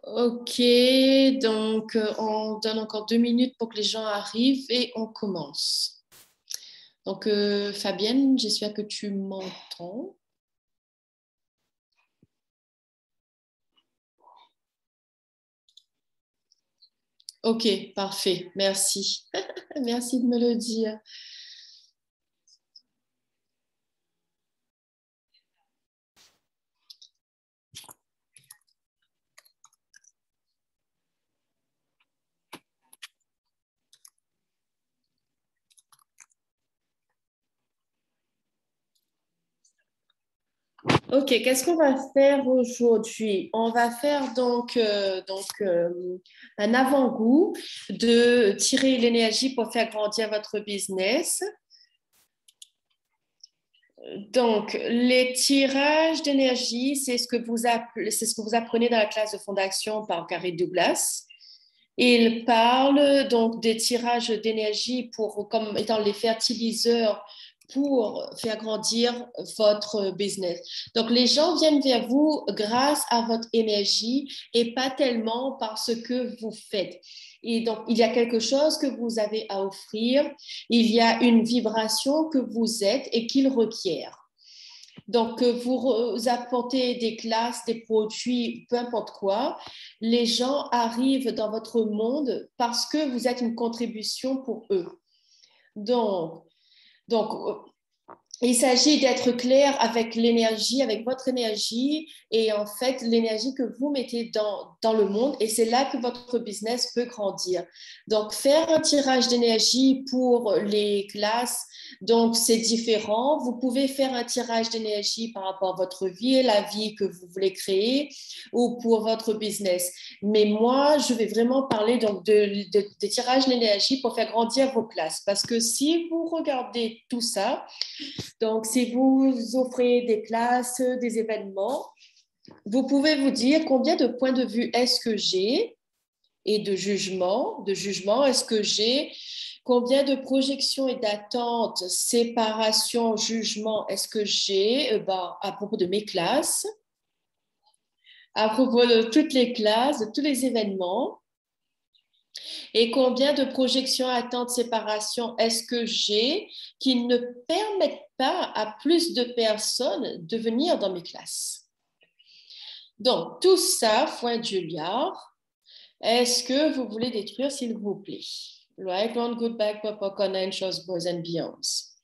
Ok, donc on donne encore 2 minutes pour que les gens arrivent et on commence. Donc Fabienne, j'espère que tu m'entends. Ok, parfait, merci. Merci de me le dire. Ok, qu'est-ce qu'on va faire aujourd'hui? On va faire un avant-goût de tirer l'énergie pour faire grandir votre business. Donc, les tirages d'énergie, c'est ce que vous apprenez dans la classe de fondation par Gary Douglas. Il parle donc des tirages d'énergie comme étant les fertiliseurs pour faire grandir votre business. Donc, les gens viennent vers vous grâce à votre énergie et pas tellement par ce que vous faites. Et donc, il y a quelque chose que vous avez à offrir, il y a une vibration que vous êtes et qu'il requiert. Donc, vous apportez des classes, des produits, peu importe quoi, les gens arrivent dans votre monde parce que vous êtes une contribution pour eux. Donc, il s'agit d'être clair avec l'énergie, avec votre énergie et en fait l'énergie que vous mettez dans le monde et c'est là que votre business peut grandir. Donc, faire un tirage d'énergie pour les classes, donc c'est différent. Vous pouvez faire un tirage d'énergie par rapport à votre vie, la vie que vous voulez créer ou pour votre business. Mais moi, je vais vraiment parler donc de tirage d'énergie pour faire grandir vos classes parce que si vous regardez tout ça, donc, si vous offrez des classes, des événements, vous pouvez vous dire combien de points de vue est-ce que j'ai et de jugement est-ce que j'ai, combien de projections et d'attentes, séparation, jugement est-ce que j'ai à propos de mes classes, à propos de toutes les classes, de tous les événements. Et combien de projections, attentes, séparation est-ce que j'ai qui ne permettent pas à plus de personnes de venir dans mes classes? Donc, tout ça, Foin Juliard, est-ce que vous voulez détruire, s'il vous plaît? Right, one good back, Papa Conan, Chose Boys and Beyonds.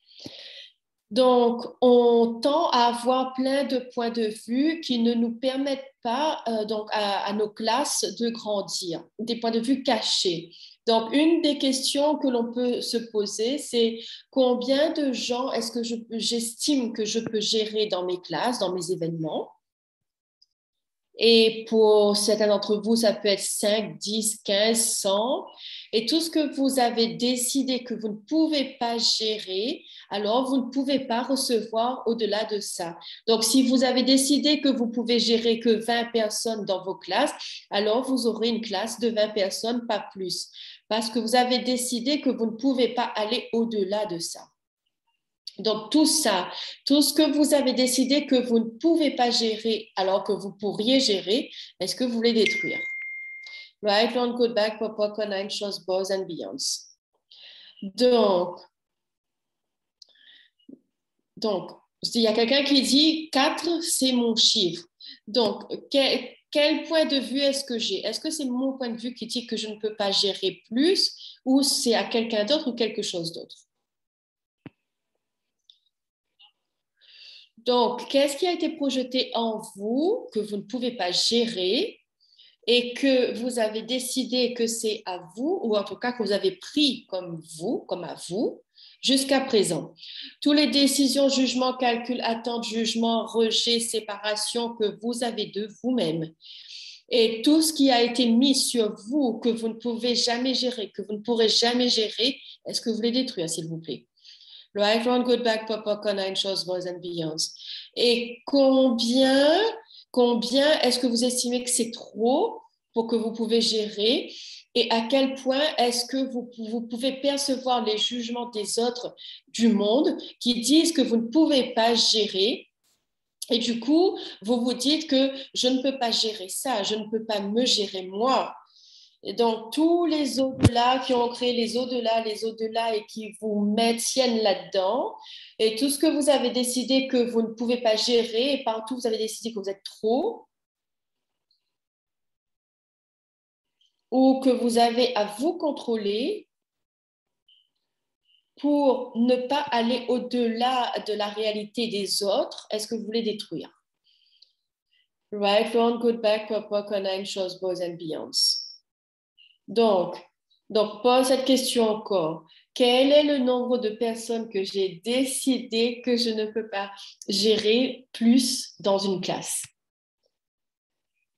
Donc, on tend à avoir plein de points de vue qui ne nous permettent pas à nos classes de grandir, des points de vue cachés. Donc, une des questions que l'on peut se poser, c'est combien de gens est-ce que j'estime que je peux gérer dans mes classes, dans mes événements? Et pour certains d'entre vous, ça peut être 5, 10, 15, 100. Et tout ce que vous avez décidé que vous ne pouvez pas gérer, alors vous ne pouvez pas recevoir au-delà de ça. Donc, si vous avez décidé que vous pouvez gérer que 20 personnes dans vos classes, alors vous aurez une classe de 20 personnes, pas plus. Parce que vous avez décidé que vous ne pouvez pas aller au-delà de ça. Donc, tout ça, tout ce que vous avez décidé que vous ne pouvez pas gérer alors que vous pourriez gérer, est-ce que vous voulez détruire? Right, one good back, Papa, Nine Shows, Boys and Beyonds. Donc, il y a quelqu'un qui dit 4, c'est mon chiffre. Donc, quel point de vue est-ce que j'ai? Est-ce que c'est mon point de vue qui dit que je ne peux pas gérer plus ou c'est à quelqu'un d'autre ou quelque chose d'autre? Donc, qu'est-ce qui a été projeté en vous que vous ne pouvez pas gérer et que vous avez décidé que c'est à vous, ou en tout cas que vous avez pris comme vous, comme à vous, jusqu'à présent? Toutes les décisions, jugements, calculs, attentes, jugements, rejets, séparation que vous avez de vous-même et tout ce qui a été mis sur vous que vous ne pouvez jamais gérer, que vous ne pourrez jamais gérer, est-ce que vous voulez détruire, s'il vous plaît? Right, Ron Goodback, Papa, Nine Shows, Boys and Beyonds. Et combien est-ce que vous estimez que c'est trop pour que vous pouvez gérer? Et à quel point est-ce que vous pouvez percevoir les jugements des autres du monde qui disent que vous ne pouvez pas gérer Et du coup, vous vous dites que je ne peux pas gérer ça, je ne peux pas me gérer moi. Et donc, tous les au-delà qui ont créé les au-delà et qui vous maintiennent là-dedans, et tout ce que vous avez décidé que vous ne pouvez pas gérer, et partout vous avez décidé que vous êtes trop, ou que vous avez à vous contrôler pour ne pas aller au-delà de la réalité des autres, est-ce que vous voulez détruire? Right, wrong, good, bad, purple, canine, shows, boys and beyonds. Donc, pose cette question encore. Quel est le nombre de personnes que j'ai décidé que je ne peux pas gérer plus dans une classe?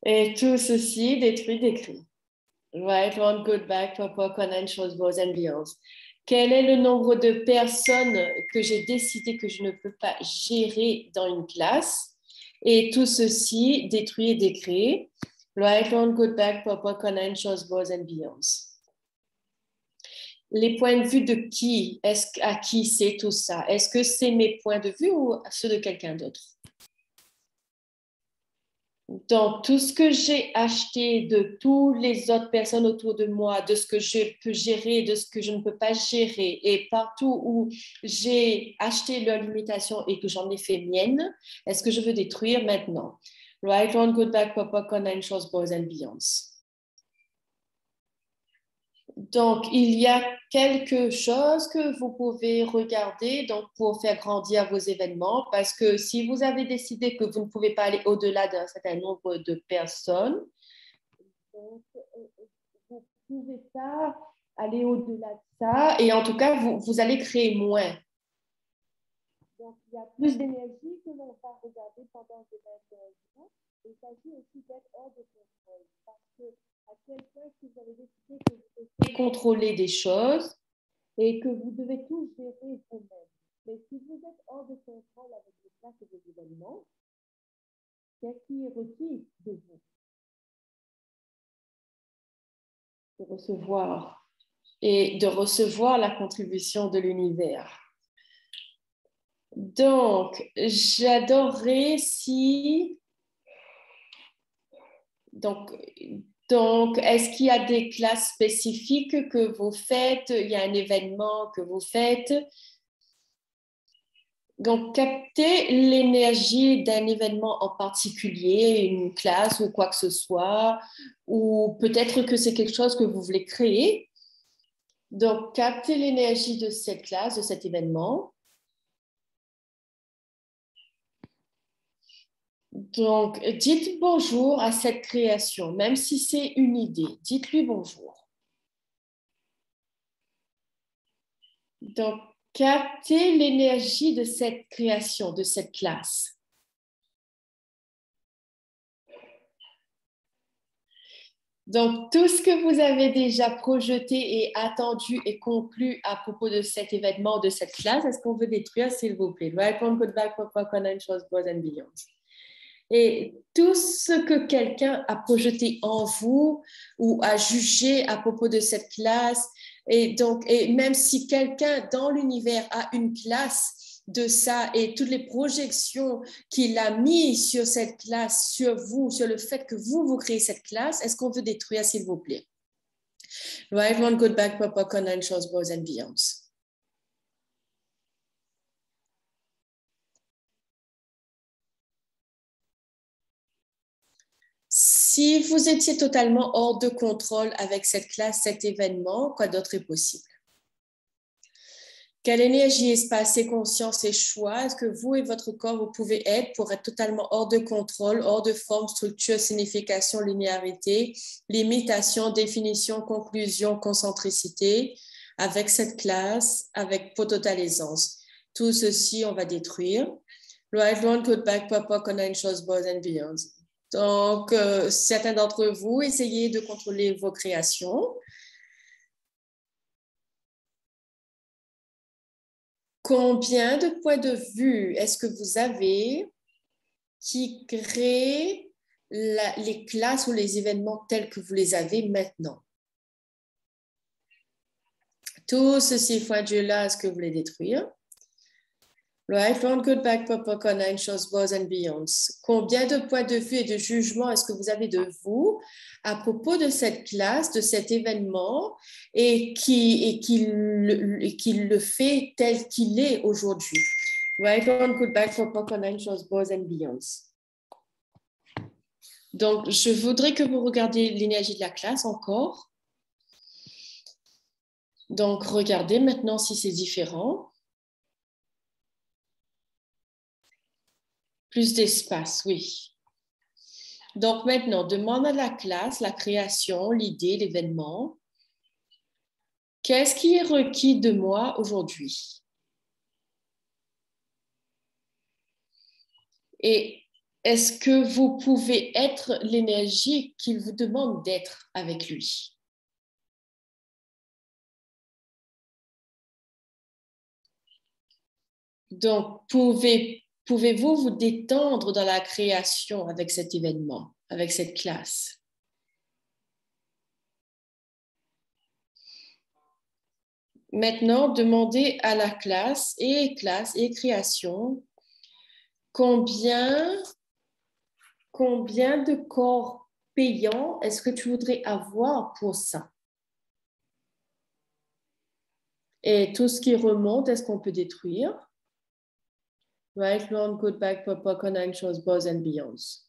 Et tout ceci détruit d'écrit. Right, one, good, back, purple, canine, shows, boys and beyonds. Quel est le nombre de personnes que j'ai décidé que je ne peux pas gérer dans une classe? Et tout ceci détruit et décrit. Right, one, good, back, purple, canine, shows, boys and beyonds. Les points de vue de qui? À qui c'est tout ça? Est-ce que c'est mes points de vue ou ceux de quelqu'un d'autre? Donc, tout ce que j'ai acheté de toutes les autres personnes autour de moi, de ce que je peux gérer, de ce que je ne peux pas gérer, et partout où j'ai acheté leurs limitations et que j'en ai fait mienne, est-ce que je veux détruire maintenant? Right, wrong, good, bad, purple, canine, shows, boys and beyonds. Donc, il y a quelque chose que vous pouvez regarder donc, pour faire grandir vos événements parce que si vous avez décidé que vous ne pouvez pas aller au-delà d'un certain nombre de personnes, donc, vous ne pouvez pas aller au-delà de ça et en tout cas, vous allez créer moins. Donc, il y a plus d'énergie que l'on va regarder pendant ces 21 jours. Il s'agit aussi d'être hors de contrôle parce que à quel point si vous avez décidé que vous devez contrôler des choses et que vous devez tout gérer vous-même. Mais si vous êtes hors de contrôle avec les classes et les événements, qu'est-ce qui est requis de vous? De recevoir et de recevoir la contribution de l'univers. Donc, j'adorerais si... Donc, est-ce qu'il y a des classes spécifiques que vous faites? Il y a un événement que vous faites? Donc, capter l'énergie d'un événement en particulier, une classe ou quoi que ce soit, ou peut-être que c'est quelque chose que vous voulez créer. Donc, capter l'énergie de cette classe, de cet événement. Donc, dites bonjour à cette création, même si c'est une idée, dites-lui bonjour. Donc, captez l'énergie de cette création, de cette classe. Donc, tout ce que vous avez déjà projeté et attendu et conclu à propos de cet événement, de cette classe, est-ce qu'on veut détruire, s'il vous plaît? Right, one, good, back, papa, conan, chose, boys and beyond. Et tout ce que quelqu'un a projeté en vous ou a jugé à propos de cette classe, et même si quelqu'un dans l'univers a une classe de ça et toutes les projections qu'il a mis sur cette classe, sur vous, sur le fait que vous créez cette classe, est-ce qu'on veut détruire, s'il vous plaît? Right, one, good, back, papa, conan, chose, boys and beyonds. Si vous étiez totalement hors de contrôle avec cette classe, cet événement, quoi d'autre est possible? Quelle énergie, espace et conscience et choix est-ce que vous et votre corps, vous pouvez être pour être totalement hors de contrôle, hors de forme, structure, signification, linéarité, limitation, définition, conclusion, concentricité, avec cette classe, avec pour totale aisance. Tout ceci, on va détruire. Right, one, put back, papa, connection, chose, boys and beyond. Donc, certains d'entre vous, essayez de contrôler vos créations. Combien de points de vue est-ce que vous avez qui créent les classes ou les événements tels que vous les avez maintenant? Tout ceci, foi Dieu là, est-ce que vous voulez détruire? Right, round, good, back, pop, nine shows, bows and beyonds. Combien de points de vue et de jugement est-ce que vous avez de vous à propos de cette classe, de cet événement et qui le fait tel qu'il est aujourd'hui? Right, round, good, back, pop, nine shows, bows and beyonds. Donc, je voudrais que vous regardiez l'énergie de la classe encore. Donc, regardez maintenant si c'est différent. Plus d'espace, oui. Donc maintenant, demande à la classe la création, l'idée, l'événement. Qu'est-ce qui est requis de moi aujourd'hui? Et est-ce que vous pouvez être l'énergie qu'il vous demande d'être avec lui? Donc, pouvez-vous vous détendre dans la création avec cet événement, avec cette classe? Maintenant, demandez à la classe et création combien de corps payants est-ce que tu voudrais avoir pour ça? Et tout ce qui remonte, est-ce qu'on peut détruire? Right, round, good, back, pop, nine shows, bows and beyonds.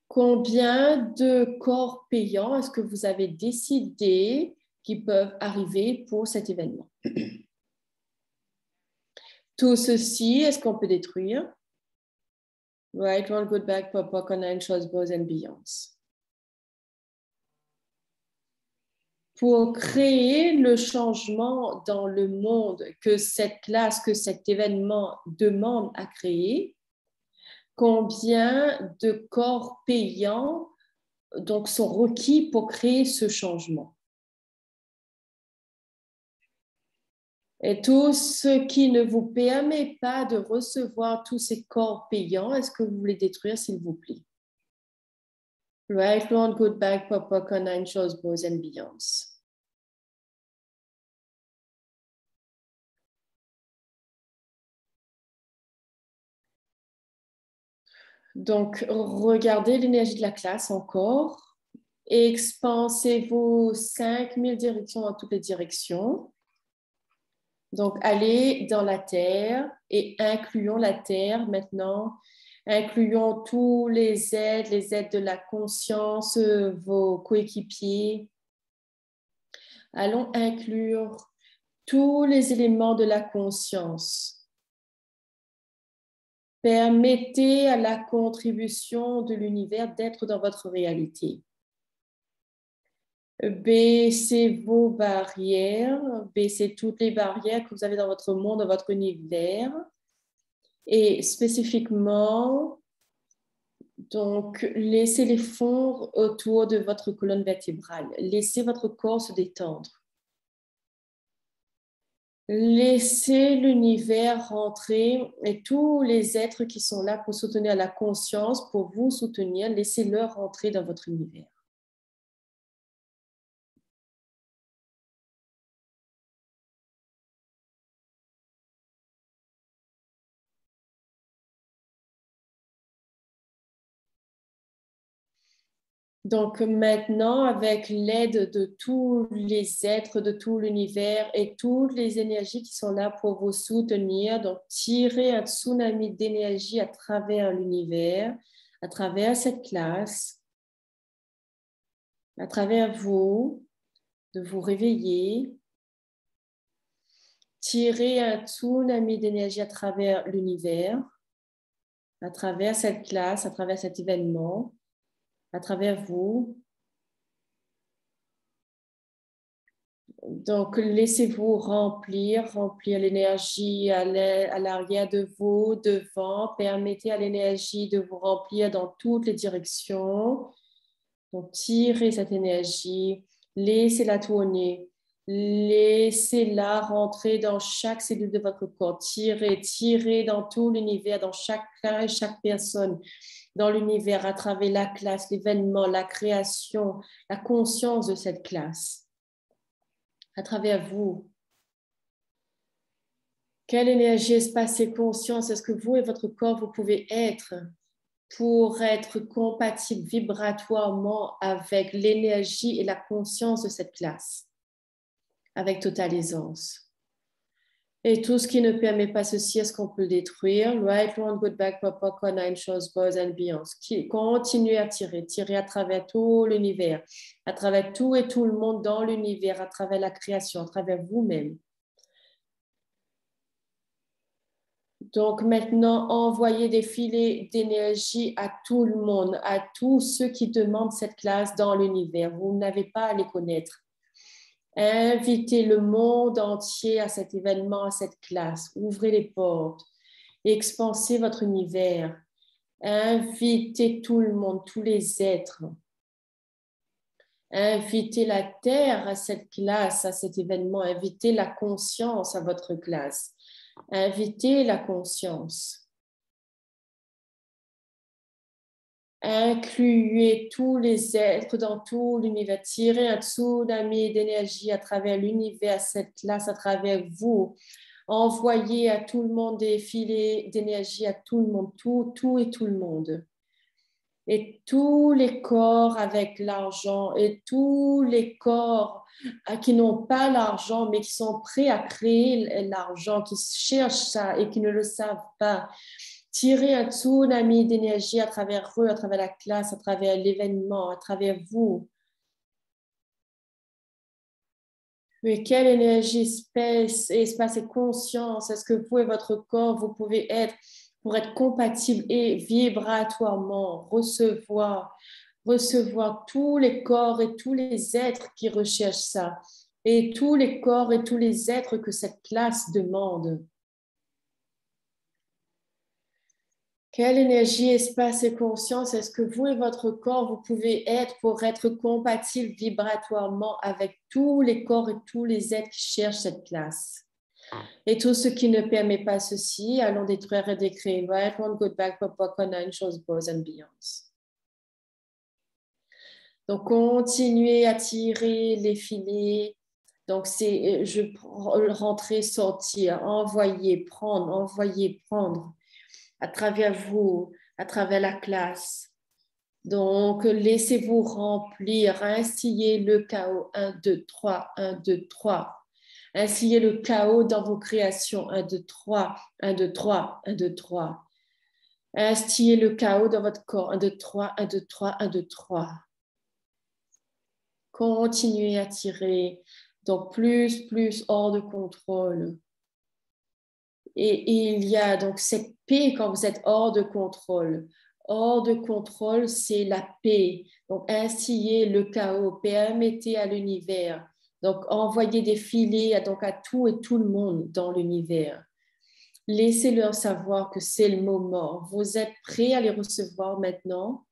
Combien de corps payants est-ce que vous avez décidé qui peuvent arriver pour cet événement? Tout ceci, est-ce qu'on peut détruire? Right, round, good, back, pop, nine shows, bows and beyonds. Pour créer le changement dans le monde que cette classe, que cet événement demande à créer, combien de corps payants donc, sont requis pour créer ce changement? Et tout ce qui ne vous permet pas de recevoir tous ces corps payants, est-ce que vous voulez détruire, s'il vous plaît? Right, round, good, back, pop, nine shows, bows and beyonds. Donc, regardez l'énergie de la classe encore. Expansez-vous 5000 directions dans toutes les directions. Donc, allez dans la Terre et incluons la Terre maintenant. Incluons tous les aides de la conscience, vos coéquipiers. Allons inclure tous les éléments de la conscience. Permettez à la contribution de l'univers d'être dans votre réalité. Baissez vos barrières, baissez toutes les barrières que vous avez dans votre monde, dans votre univers. Et spécifiquement, donc, laissez-les fondre autour de votre colonne vertébrale. Laissez votre corps se détendre. Laissez l'univers rentrer et tous les êtres qui sont là pour soutenir la conscience, pour vous soutenir, laissez-leur rentrer dans votre univers. Donc maintenant, avec l'aide de tous les êtres, de tout l'univers et toutes les énergies qui sont là pour vous soutenir, donc tirez un tsunami d'énergie à travers l'univers, à travers cette classe, à travers vous, de vous réveiller. Tirez un tsunami d'énergie à travers l'univers, à travers cette classe, à travers cet événement, à travers vous. Donc, laissez-vous remplir l'énergie à l'arrière de vous, devant. Permettez à l'énergie de vous remplir dans toutes les directions. Donc, tirez cette énergie, laissez-la tourner. Laissez-la rentrer dans chaque cellule de votre corps. Tirez dans tout l'univers, dans chaque personne, dans l'univers, à travers la classe, l'événement, la création, la conscience de cette classe. À travers vous. Quelle énergie, espace et conscience est-ce que vous et votre corps, vous pouvez être pour être compatible vibratoirement avec l'énergie et la conscience de cette classe, avec totale aisance. Et tout ce qui ne permet pas ceci, est-ce qu'on peut le détruire? Right, one, good back, papa, nine shows, boys and beyond. Continuez à tirer à travers tout l'univers, à travers tout et tout le monde dans l'univers, à travers la création, à travers vous-même. Donc maintenant, envoyez des filets d'énergie à tout le monde, à tous ceux qui demandent cette classe dans l'univers. Vous n'avez pas à les connaître. Invitez le monde entier à cet événement, à cette classe. Ouvrez les portes. Expansez votre univers. Invitez tout le monde, tous les êtres. Invitez la Terre à cette classe, à cet événement. Invitez la conscience à votre classe. Invitez la conscience. Incluez tous les êtres dans tout l'univers. Tirez un tsunami d'énergie à travers l'univers, cette classe, à travers vous. Envoyez à tout le monde des filets d'énergie, à tout le monde, tout et tout le monde. Et tous les corps avec l'argent et tous les corps qui n'ont pas l'argent mais qui sont prêts à créer l'argent, qui cherchent ça et qui ne le savent pas. Tirez un tsunami d'énergie à travers eux, à travers la classe, à travers l'événement, à travers vous. Mais quelle énergie, espace et conscience est-ce que vous et votre corps, vous pouvez être pour être compatibles et vibratoirement recevoir tous les corps et tous les êtres qui recherchent ça et tous les corps et tous les êtres que cette classe demande. Quelle énergie, espace et conscience est-ce que vous et votre corps, vous pouvez être pour être compatibles vibratoirement avec tous les corps et tous les êtres qui cherchent cette classe? Et tout ce qui ne permet pas ceci, allons détruire et décréer. Right, one, good back, papa, nine shows, boys and beyonds. Donc, continuez à tirer les filets. Donc, c'est rentrer, sortir, envoyer, prendre à travers vous, à travers la classe. Donc, laissez-vous remplir, instiller le chaos. 1, 2, 3, 1, 2, 3. Instiller le chaos dans vos créations. 1, 2, 3, 1, 2, 3, 1, 2, 3. Instiller le chaos dans votre corps. 1, 2, 3, 1, 2, 3, 1, 2, 3. Continuez à tirer. Donc, plus hors de contrôle. Et il y a donc cette paix quand vous êtes hors de contrôle. Hors de contrôle, c'est la paix. Donc, instiller le chaos, permettez à l'univers. Donc, envoyez des filets donc à tout et tout le monde dans l'univers. Laissez-leur savoir que c'est le moment. Vous êtes prêts à les recevoir maintenant?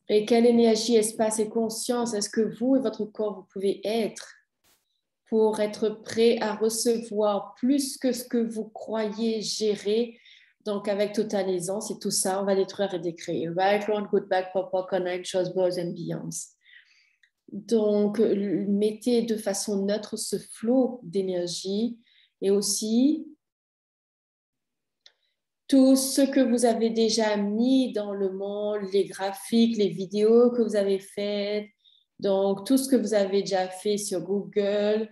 Et quelle énergie, espace et conscience est-ce que vous et votre corps, vous pouvez être pour être prêt à recevoir plus que ce que vous croyez gérer? Donc, avec totale aisance et tout ça, on va détruire et décréer. Right, wrong, good, back, pop, nine shows, boys and beyonds. Donc, mettez de façon neutre ce flot d'énergie et aussi tout ce que vous avez déjà mis dans le monde, les graphiques, les vidéos que vous avez faites, donc tout ce que vous avez déjà fait sur Google,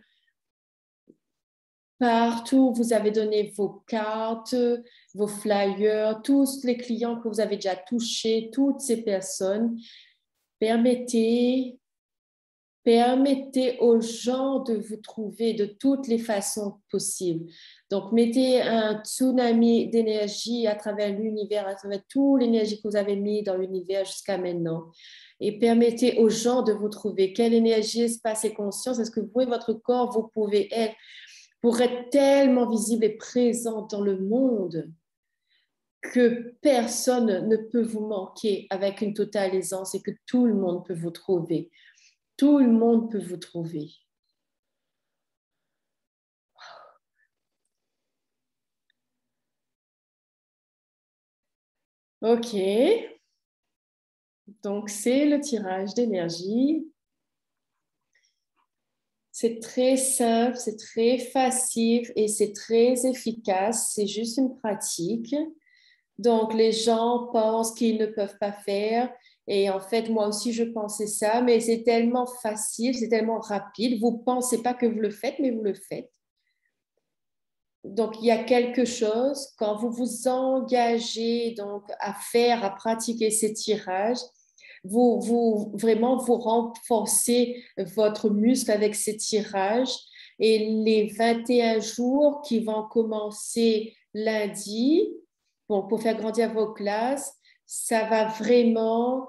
partout, vous avez donné vos cartes, vos flyers, tous les clients que vous avez déjà touchés, toutes ces personnes, permettez aux gens de vous trouver de toutes les façons possibles. Donc, mettez un tsunami d'énergie à travers l'univers, à travers toute l'énergie que vous avez mis dans l'univers jusqu'à maintenant. Et permettez aux gens de vous trouver. Quelle énergie, espace et conscience est-ce que vous et votre corps, vous pouvez être pour être tellement visible et présent dans le monde que personne ne peut vous manquer avec une totale aisance et que tout le monde peut vous trouver. Tout le monde peut vous trouver. OK. Donc, c'est le tirage d'énergie. C'est très simple, c'est très facile et c'est très efficace. C'est juste une pratique. Donc, les gens pensent qu'ils ne peuvent pas faire. Et en fait, moi aussi, je pensais ça, mais c'est tellement facile, c'est tellement rapide. Vous ne pensez pas que vous le faites, mais vous le faites. Donc, il y a quelque chose, quand vous vous engagez donc, à faire, à pratiquer ces tirages, vraiment, vous renforcez votre muscle avec ces tirages. Et les 21 jours qui vont commencer lundi, bon, pour faire grandir vos classes, ça va vraiment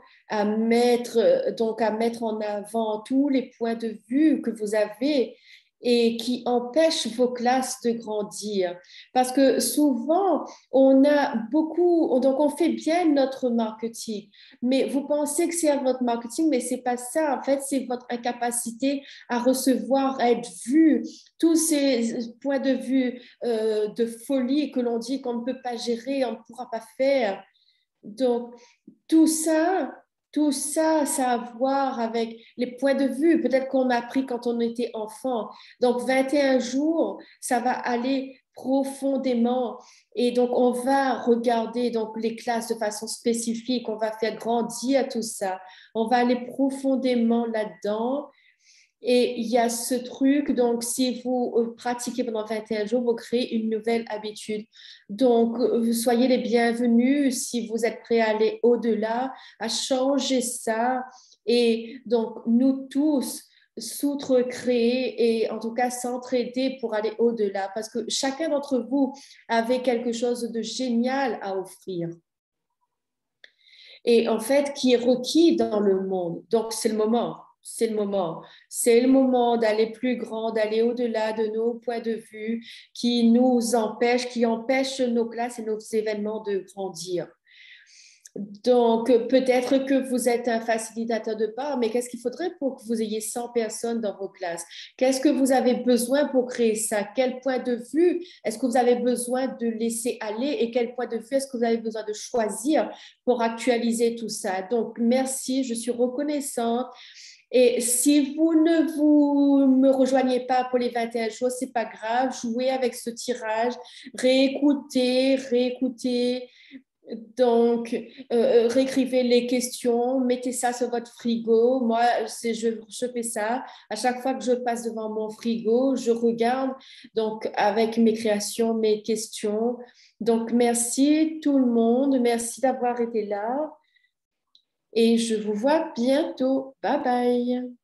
donc à mettre en avant tous les points de vue que vous avez et qui empêchent vos classes de grandir. Parce que souvent, on a beaucoup, donc on fait bien notre marketing, mais vous pensez que c'est votre marketing, mais c'est pas ça. En fait, c'est votre incapacité à recevoir, à être vu. Tous ces points de vue de folie que l'on dit qu'on ne peut pas gérer, on ne pourra pas faire. Donc, tout ça, ça a à voir avec les points de vue, peut-être qu'on a appris quand on était enfant. Donc, 21 jours, ça va aller profondément et donc on va regarder donc les classes de façon spécifique, on va faire grandir tout ça, on va aller profondément là-dedans. Et il y a ce truc, donc si vous pratiquez pendant 21 jours, vous créez une nouvelle habitude. Donc, soyez les bienvenus si vous êtes prêts à aller au-delà, à changer ça. Et donc, nous tous, s'outre-créer et en tout cas s'entraider pour aller au-delà, parce que chacun d'entre vous avait quelque chose de génial à offrir et en fait qui est requis dans le monde. Donc, c'est le moment. C'est le moment. C'est le moment d'aller plus grand, d'aller au-delà de nos points de vue qui nous empêchent, qui empêchent nos classes et nos événements de grandir. Donc, peut-être que vous êtes un facilitateur de part, mais qu'est-ce qu'il faudrait pour que vous ayez 100 personnes dans vos classes? Qu'est-ce que vous avez besoin pour créer ça? Quel point de vue est-ce que vous avez besoin de laisser aller et quel point de vue est-ce que vous avez besoin de choisir pour actualiser tout ça? Donc, merci, je suis reconnaissante. Et si vous ne vous me rejoignez pas pour les 21 jours, c'est pas grave, jouez avec ce tirage, réécoutez, réécoutez. Donc, réécrivez les questions, mettez ça sur votre frigo. Moi, je fais ça. À chaque fois que je passe devant mon frigo, je regarde donc avec mes créations, mes questions. Donc, merci tout le monde. Merci d'avoir été là. Et je vous vois bientôt. Bye bye.